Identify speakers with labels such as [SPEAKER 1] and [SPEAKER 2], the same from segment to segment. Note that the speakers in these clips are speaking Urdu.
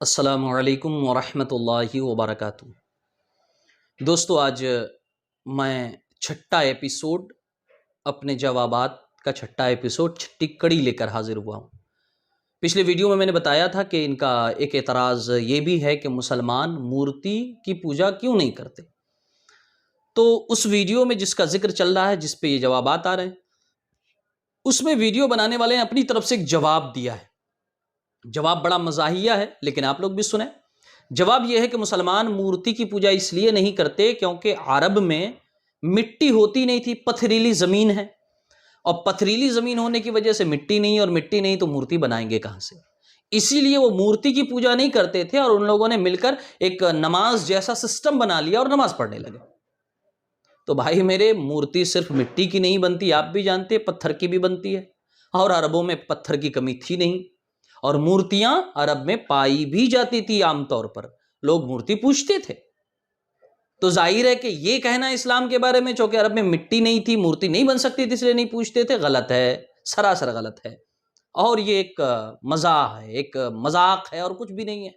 [SPEAKER 1] السلام علیکم ورحمۃ اللہ وبرکاتہ۔ دوستو، آج میں چھٹا ایپیسوڈ اپنے جوابات کا چھٹی کڑی لے کر حاضر ہوا ہوں۔ پچھلے ویڈیو میں نے بتایا تھا کہ ان کا ایک اعتراض یہ بھی ہے کہ مسلمان مورتی کی پوجا کیوں نہیں کرتے۔ تو اس ویڈیو میں جس کا ذکر چل رہا ہے، جس پہ یہ جوابات آ رہے ہیں، اس میں ویڈیو بنانے والے نے اپنی طرف سے ایک جواب دیا ہے۔ جواب بڑا مزاحیہ ہے، لیکن آپ لوگ بھی سنیں۔ جواب یہ ہے کہ مسلمان مورتی کی پوجا اس لیے نہیں کرتے کیونکہ عرب میں مٹی ہوتی نہیں تھی، پتھریلی زمین ہے، اور پتھریلی زمین ہونے کی وجہ سے مٹی نہیں، اور مٹی نہیں تو مورتی بنائیں گے کہاں سے؟ اسی لیے وہ مورتی کی پوجا نہیں کرتے تھے، اور ان لوگوں نے مل کر ایک نماز جیسا سسٹم بنا لیا اور نماز پڑھنے لگے۔ تو بھائی میرے، مورتی صرف مٹی کی نہیں بنتی، آپ بھی جانتے ہیں پتھر کی بھی بنتی ہے، اور عربوں میں پتھر کی کمی تھی نہیں، اور مورتیاں عرب میں پائی بھی جاتی تھی۔ عام طور پر لوگ مورتی پوجتے تھے۔ تو ظاہر ہے کہ یہ کہنا اسلام کے بارے میں چونکہ عرب میں مٹی نہیں تھی، مورتی نہیں بن سکتی تھی اس لیے نہیں پوجتے تھے، غلط ہے، سراسر غلط ہے، اور یہ ایک مزاح ہے، ایک مذاق ہے، اور کچھ بھی نہیں ہے۔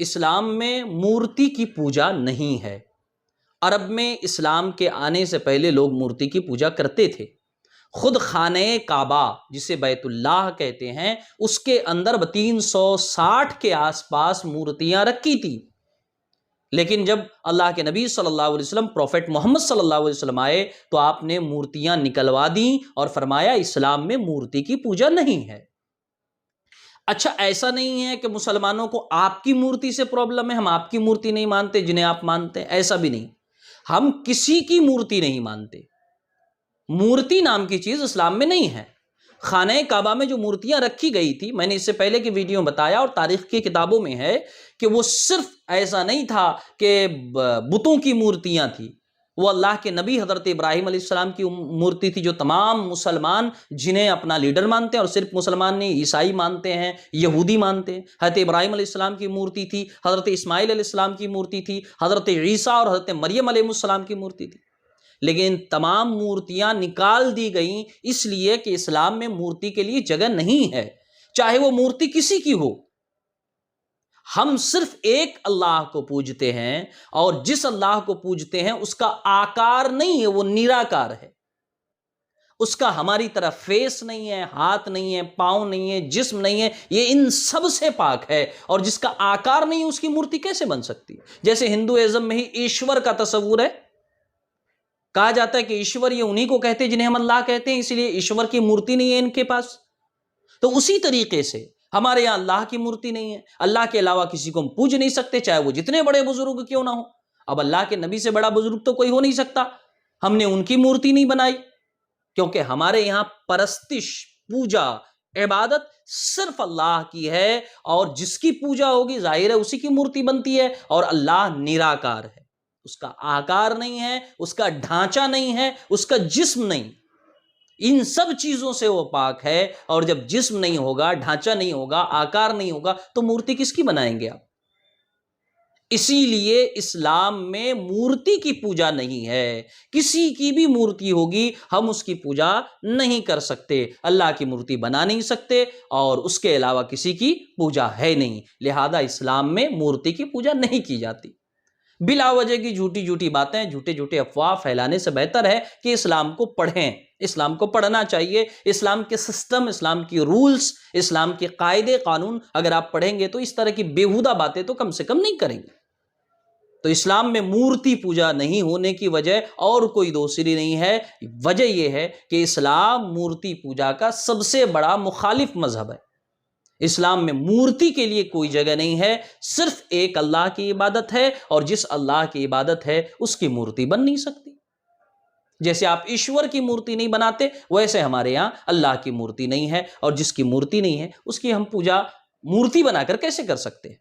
[SPEAKER 1] اسلام میں مورتی کی پوجا نہیں ہے۔ عرب میں اسلام کے آنے سے پہلے لوگ مورتی کی پوجا کرتے تھے۔ خود خانہ کعبہ جسے بیت اللہ کہتے ہیں، اس کے اندر 360 کے آس پاس مورتیاں رکھی تھی، لیکن جب اللہ کے نبی صلی اللہ علیہ وسلم، پروفیٹ محمد صلی اللہ علیہ وسلم آئے تو آپ نے مورتیاں نکلوا دیں اور فرمایا اسلام میں مورتی کی پوجا نہیں ہے۔ اچھا، ایسا نہیں ہے کہ مسلمانوں کو آپ کی مورتی سے پرابلم ہے، ہم آپ کی مورتی نہیں مانتے جنہیں آپ مانتے ہیں، ایسا بھی نہیں۔ ہم کسی کی مورتی نہیں مانتے۔ مورتی نام کی چیز اسلام میں نہیں ہے۔ خانہ کعبہ میں جو مورتیاں رکھی گئی تھی، میں نے اس سے پہلے کی ویڈیو میں بتایا، اور تاریخ کی کتابوں میں ہے کہ وہ صرف ایسا نہیں تھا کہ بتوں کی مورتیاں تھیں، وہ اللہ کے نبی حضرت ابراہیم علیہ السلام کی مورتی تھی، جو تمام مسلمان جنہیں اپنا لیڈر مانتے ہیں، اور صرف مسلمان نہیں، عیسائی مانتے ہیں، یہودی مانتے ہیں، حضرت ابراہیم علیہ السلام کی مورتی تھی، حضرت اسماعیل علیہ السلام کی مورتی تھی، حضرت عیسیٰ اور حضرت مریم علیہ السلام کی مورتی تھی۔ لیکن تمام مورتیاں نکال دی گئیں اس لیے کہ اسلام میں مورتی کے لیے جگہ نہیں ہے، چاہے وہ مورتی کسی کی ہو۔ ہم صرف ایک اللہ کو پوجتے ہیں، اور جس اللہ کو پوجتے ہیں اس کا آکار نہیں ہے، وہ نراکار ہے۔ اس کا ہماری طرح فیس نہیں ہے، ہاتھ نہیں ہے، پاؤں نہیں ہے، جسم نہیں ہے، یہ ان سب سے پاک ہے، اور جس کا آکار نہیں ہے اس کی مورتی کیسے بن سکتی؟ جیسے ہندوازم میں ہی ایشور کا تصور ہے، کہا جاتا ہے کہ ایشور یہ انہی کو کہتے ہیں جنہیں ہم اللہ کہتے ہیں، اس لیے ایشور کی مورتی نہیں ہے ان کے پاس۔ تو اسی طریقے سے ہمارے یہاں اللہ کی مورتی نہیں ہے، اللہ کے علاوہ کسی کو ہم پوج نہیں سکتے، چاہے وہ جتنے بڑے بزرگ کیوں نہ ہو۔ اب اللہ کے نبی سے بڑا بزرگ تو کوئی ہو نہیں سکتا، ہم نے ان کی مورتی نہیں بنائی، کیونکہ ہمارے یہاں پرستش، پوجا، عبادت صرف اللہ کی ہے، اور جس کی پوجا ہوگی ظاہر ہے اسی کی مورتی بنتی ہے، اور اللہ نراکار ہے، اس کا آکار نہیں ہے، اس کا ڈھانچہ نہیں ہے، اس کا جسم نہیں، ان سب چیزوں سے وہ پاک ہے۔ اور جب جسم نہیں ہوگا، ڈھانچہ نہیں ہوگا، آکار نہیں ہوگا، تو مورتی کس کی بنائیں گے آپ؟ اسی لیے اسلام میں مورتی کی پوجا نہیں ہے۔ کسی کی بھی مورتی ہوگی ہم اس کی پوجا نہیں کر سکتے، اللہ کی مورتی بنا نہیں سکتے، اور اس کے علاوہ کسی کی پوجا ہے نہیں، لہذا اسلام میں مورتی کی پوجا نہیں کی جاتی۔ بلا وجہ کی جھوٹی باتیں، جھوٹے افواہ پھیلانے سے بہتر ہے کہ اسلام کو پڑھیں۔ اسلام کو پڑھنا چاہیے، اسلام کے سسٹم، اسلام کی رولز، اسلام کے قاعدے قانون اگر آپ پڑھیں گے تو اس طرح کی بیہودہ باتیں تو کم سے کم نہیں کریں گے۔ تو اسلام میں مورتی پوجا نہیں ہونے کی وجہ اور کوئی دوسری نہیں ہے، وجہ یہ ہے کہ اسلام مورتی پوجا کا سب سے بڑا مخالف مذہب ہے۔ اسلام میں مورتی کے لیے کوئی جگہ نہیں ہے، صرف ایک اللہ کی عبادت ہے، اور جس اللہ کی عبادت ہے اس کی مورتی بن نہیں سکتی۔ جیسے آپ ایشور کی مورتی نہیں بناتے، ویسے ہمارے یہاں اللہ کی مورتی نہیں ہے، اور جس کی مورتی نہیں ہے اس کی ہم پوجا مورتی بنا کر کیسے کر سکتے ہیں؟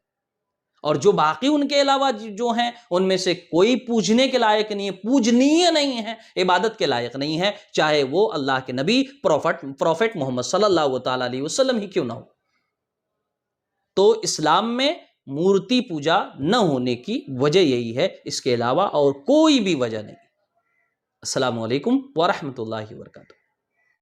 [SPEAKER 1] اور جو باقی ان کے علاوہ جو ہیں ان میں سے کوئی پوجنے کے لائق نہیں ہے، پوجنیہ نہیں ہے، عبادت کے لائق نہیں ہے، چاہے وہ اللہ کے نبی پروفیٹ محمد صلی اللہ تعالیٰ علیہ وسلم ہی کیوں نہ ہو۔ تو اسلام میں مورتی پوجا نہ ہونے کی وجہ یہی ہے، اس کے علاوہ اور کوئی بھی وجہ نہیں۔ السلام علیکم ورحمۃ اللہ وبرکاتہ۔